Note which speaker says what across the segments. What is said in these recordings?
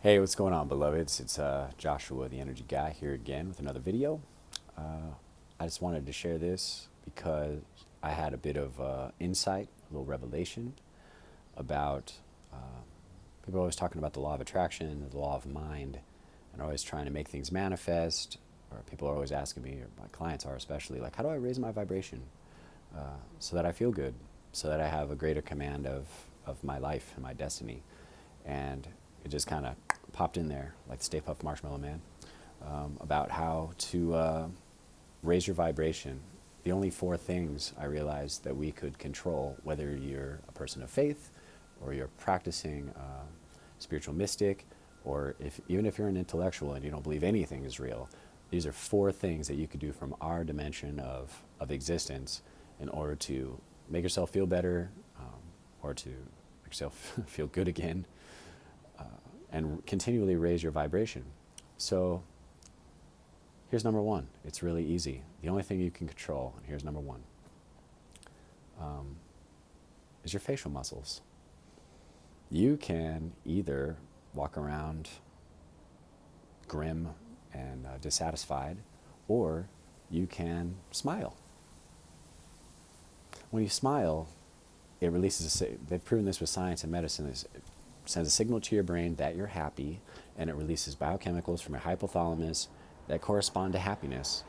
Speaker 1: Hey, what's going on, beloveds? It's Joshua, the Energy Guy, here again with another video. I just wanted to share this because I had a bit of insight, a little revelation about people are always talking about the law of attraction, the law of mind, and always trying to make things manifest. Or people are always asking me, or my clients are especially, like, how do I raise my vibration so that I feel good, so that I have a greater command of my life and my destiny? And it just kind of popped in there, like the Stay Puft Marshmallow Man, about how to raise your vibration. The only four things I realized that we could control, whether you're a person of faith or you're practicing spiritual mystic, or even if you're an intellectual and you don't believe anything is real, these are four things that you could do from our dimension of existence in order to make yourself feel better, or to make yourself feel good again, and continually raise your vibration. So here's number one. It's really easy. The only thing you can control, and here's number one, is your facial muscles. You can either walk around grim and dissatisfied, or you can smile. When you smile, it releases, they've proven this with science and medicine, it sends a signal to your brain that you're happy, and it releases biochemicals from your hypothalamus that correspond to happiness.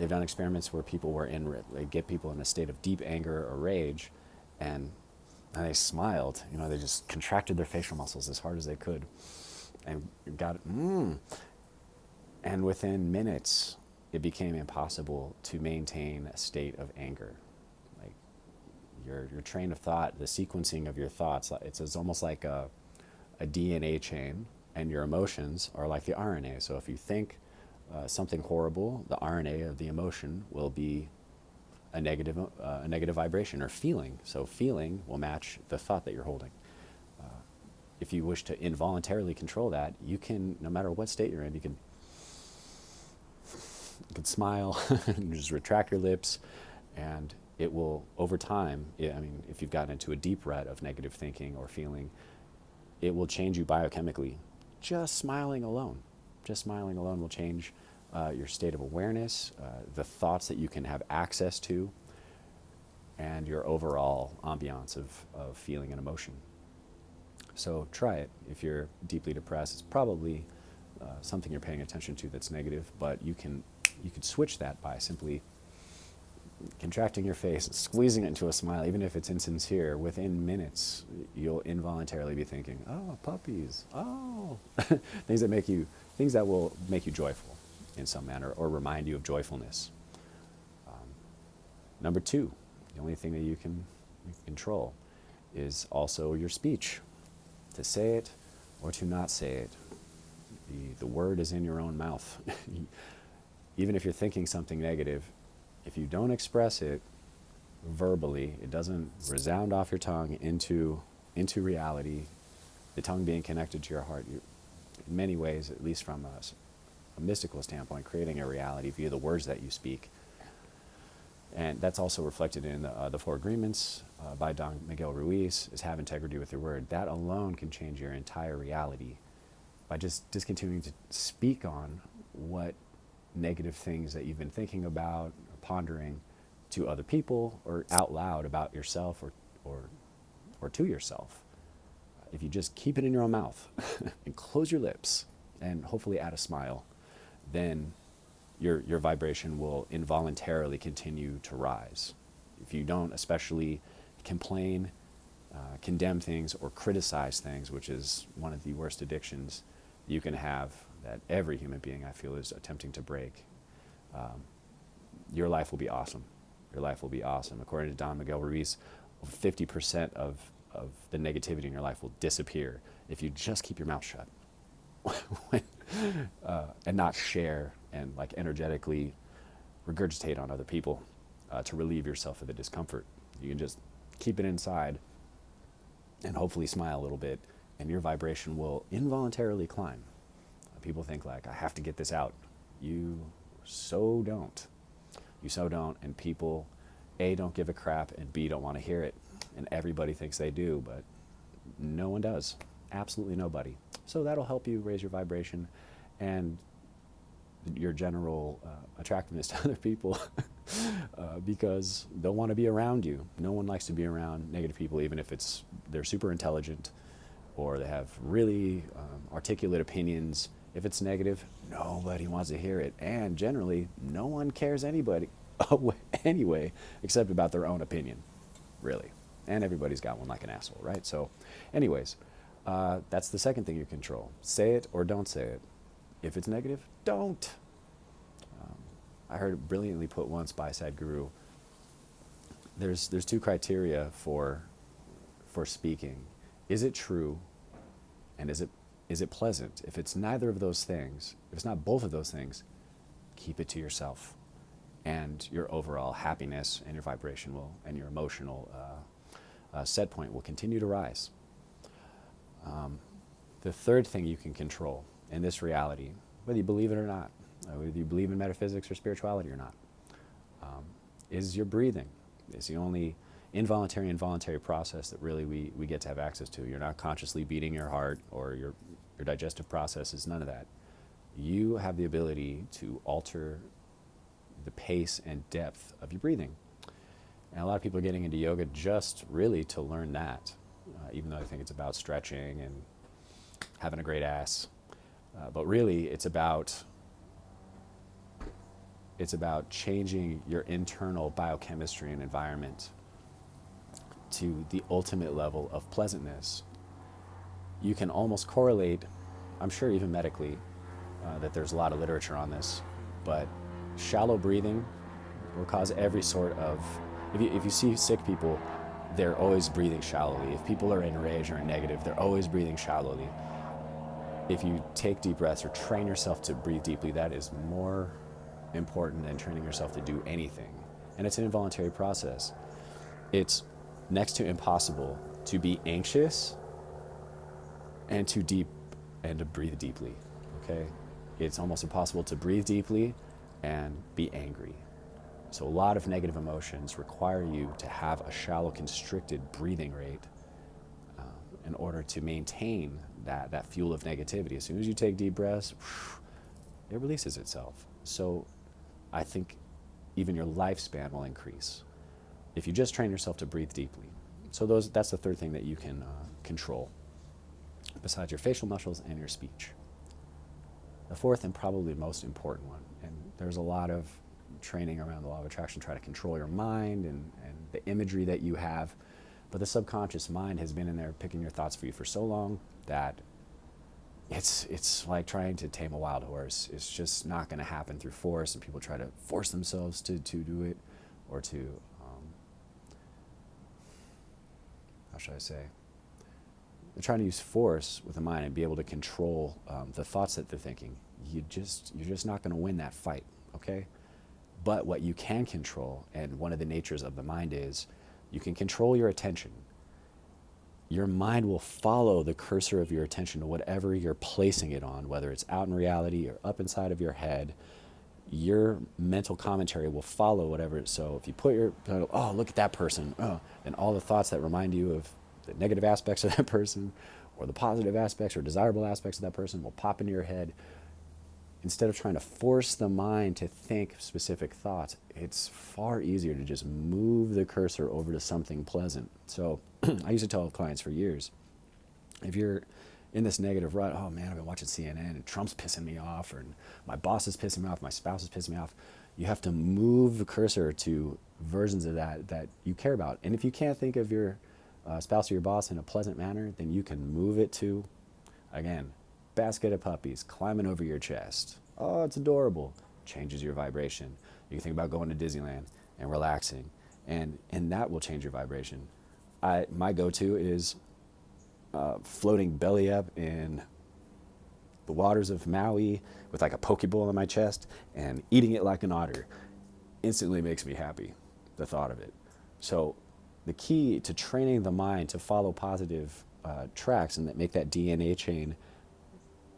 Speaker 1: They've done experiments where they get people in a state of deep anger or rage, and they smiled. They just contracted their facial muscles as hard as they could, and and within minutes, it became impossible to maintain a state of anger. Like your train of thought, the sequencing of your thoughts, it's almost like a DNA chain, and your emotions are like the RNA. So if you think something horrible, the RNA of the emotion will be a negative vibration or feeling. So feeling will match the thought that you're holding. If you wish to involuntarily control that, you can, no matter what state you're in, you can smile and just retract your lips, and it will, over time, if you've gotten into a deep rut of negative thinking or feeling, it will change you biochemically. Just smiling alone will change your state of awareness, the thoughts that you can have access to, and your overall ambiance of feeling and emotion. So try it. If you're deeply depressed, it's probably something you're paying attention to that's negative, but you could switch that by simply contracting your face and squeezing it into a smile. Even if it's insincere, within minutes you'll involuntarily be thinking, oh, puppies, oh, things that will make you joyful in some manner, or remind you of joyfulness. Number two, the only thing that you can control is also your speech. To say it or to not say it. The word is in your own mouth. Even if you're thinking something negative, if you don't express it verbally, it doesn't resound off your tongue into reality, the tongue being connected to your heart, you, in many ways, at least from a mystical standpoint, creating a reality via the words that you speak. And that's also reflected in the Four Agreements by Don Miguel Ruiz, is have integrity with your word. That alone can change your entire reality by just discontinuing to speak on what negative things that you've been thinking about or pondering to other people, or out loud about yourself, or to yourself. If you just keep it in your own mouth and close your lips and hopefully add a smile, then your vibration will involuntarily continue to rise. If you don't especially complain, condemn things, or criticize things, which is one of the worst addictions you can have, that every human being, I feel, is attempting to break, your life will be awesome. Your life will be awesome. According to Don Miguel Ruiz, 50% of the negativity in your life will disappear if you just keep your mouth shut and not share and like energetically regurgitate on other people to relieve yourself of the discomfort. You can just keep it inside and hopefully smile a little bit, and your vibration will involuntarily climb. People think, like, I have to get this out. You so don't. And people, A, don't give a crap, and B, don't want to hear it. And everybody thinks they do, but no one does. Absolutely nobody. So that'll help you raise your vibration and your general attractiveness to other people because they'll want to be around you. No one likes to be around negative people, even if they're super intelligent or they have really articulate opinions. If it's negative, nobody wants to hear it. And generally, no one cares anybody anyway, except about their own opinion, really. And everybody's got one like an asshole, right? So anyways, that's the second thing you control. Say it or don't say it. If it's negative, don't. I heard it brilliantly put once by Sadhguru. There's two criteria for speaking. Is it true? And is it pleasant? If it's neither of those things, if it's not both of those things, keep it to yourself. And your overall happiness and your vibration and your emotional set point will continue to rise. The third thing you can control in this reality, whether you believe it or not, whether you believe in metaphysics or spirituality or not, is your breathing. It's the only involuntary and voluntary process that really we get to have access to. You're not consciously beating your heart or your digestive process is none of that. You have the ability to alter the pace and depth of your breathing. And a lot of people are getting into yoga just really to learn that, even though I think it's about stretching and having a great ass. But really, it's about changing your internal biochemistry and environment to the ultimate level of pleasantness. You can almost correlate, I'm sure even medically, that there's a lot of literature on this, but shallow breathing will cause every sort of, if you see sick people, they're always breathing shallowly. If people are in rage or negative, they're always breathing shallowly. If you take deep breaths or train yourself to breathe deeply, that is more important than training yourself to do anything. And it's an involuntary process. It's next to impossible to be anxious and to breathe deeply, okay? It's almost impossible to breathe deeply and be angry. So a lot of negative emotions require you to have a shallow, constricted breathing rate in order to maintain that fuel of negativity. As soon as you take deep breaths, it releases itself. So I think even your lifespan will increase if you just train yourself to breathe deeply. So that's the third thing that you can control, besides your facial muscles and your speech. The fourth and probably most important one, and there's a lot of training around the law of attraction, try to control your mind and the imagery that you have, but the subconscious mind has been in there picking your thoughts for you for so long that it's like trying to tame a wild horse. It's just not going to happen through force, and people try to force themselves to do it, or to, how should I say? They're trying to use force with the mind and be able to control the thoughts that they're thinking. You're just not going to win that fight, okay? But what you can control, and one of the natures of the mind is, you can control your attention. Your mind will follow the cursor of your attention to whatever you're placing it on, whether it's out in reality or up inside of your head. Your mental commentary will follow whatever. So if you put your, oh, look at that person, then all the thoughts that remind you of the negative aspects of that person, or the positive aspects or desirable aspects of that person, will pop into your head. Instead of trying to force the mind to think specific thoughts, it's far easier to just move the cursor over to something pleasant. So I used to tell clients for years, if you're in this negative rut, oh man, I've been watching CNN and Trump's pissing me off, or my boss is pissing me off, my spouse is pissing me off. You have to move the cursor to versions of that you care about. And if you can't think of your spouse or your boss in a pleasant manner, then you can move it to, again, basket of puppies climbing over your chest. Oh, it's adorable. Changes your vibration. You can think about going to Disneyland and relaxing, and that will change your vibration. My go-to is floating belly up in the waters of Maui with like a poke bowl in my chest and eating it like an otter. Instantly makes me happy, the thought of it. So the key to training the mind to follow positive tracks and that make that DNA chain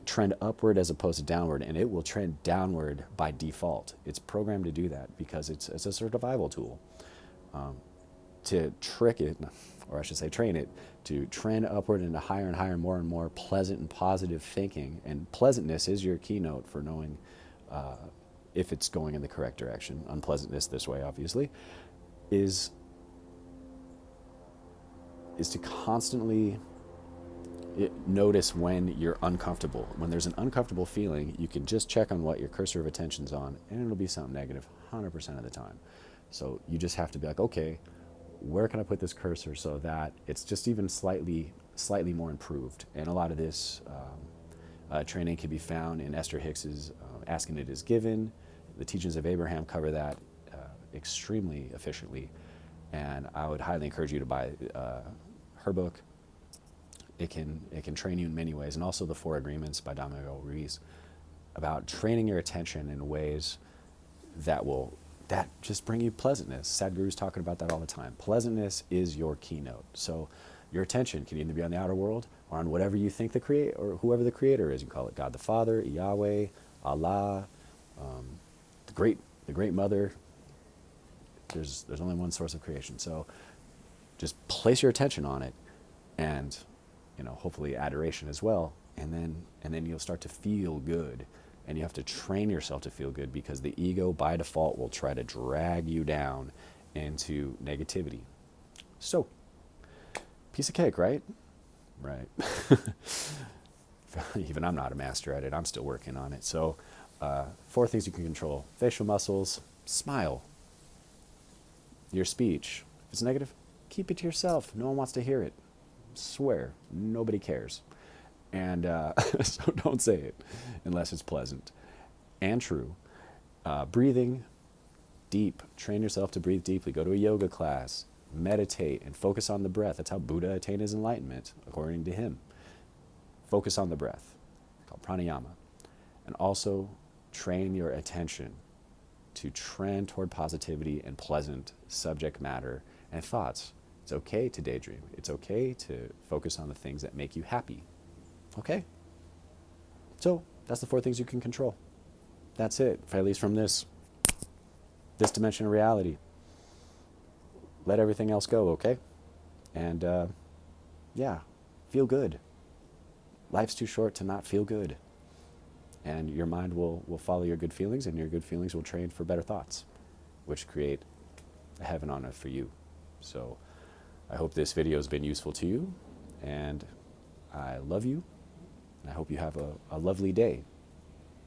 Speaker 1: trend upward as opposed to downward, and it will trend downward by default. It's programmed to do that because it's a survival tool. To trick it, or I should say train it, to trend upward into higher and higher, more and more pleasant and positive thinking. And pleasantness is your keynote for knowing if it's going in the correct direction. Unpleasantness this way, obviously, is to constantly notice when you're uncomfortable. When there's an uncomfortable feeling, you can just check on what your cursor of attention's on, and it'll be something negative 100% of the time. So you just have to be like, okay, where can I put this cursor so that it's just even slightly more improved? And a lot of this training can be found in Esther Hicks's Asking It Is Given. The Teachings of Abraham cover that extremely efficiently, and I would highly encourage you to buy her book. It can train you in many ways, and also the Four Agreements by Domingo Ruiz, about training your attention in ways that just bring you pleasantness. Sadhguru's talking about that all the time. Pleasantness is your keynote. So your attention can either be on the outer world or on whatever you think the creator, or whoever the creator is. You call it God the Father, Yahweh, Allah, the Great Mother. There's only one source of creation. So just place your attention on it, and hopefully adoration as well, and then you'll start to feel good. And you have to train yourself to feel good, because the ego by default will try to drag you down into negativity. So, piece of cake, right? Right. Even I'm not a master at it. I'm still working on it. So, 4 things you can control: facial muscles, smile, your speech. If it's negative, keep it to yourself. No one wants to hear it. Swear, nobody cares. And so don't say it unless it's pleasant and true. Breathing deep. Train yourself to breathe deeply. Go to a yoga class. Meditate and focus on the breath. That's how Buddha attained his enlightenment, according to him. Focus on the breath, called pranayama. And also train your attention to trend toward positivity and pleasant subject matter and thoughts. It's okay to daydream. It's okay to focus on the things that make you happy. Okay? So that's the 4 things you can control. That's it, at least from this dimension of reality. Let everything else go, okay? And feel good. Life's too short to not feel good. And your mind will follow your good feelings, and your good feelings will train for better thoughts, which create a heaven on earth for you. So I hope this video has been useful to you, and I love you, and I hope you have a lovely day.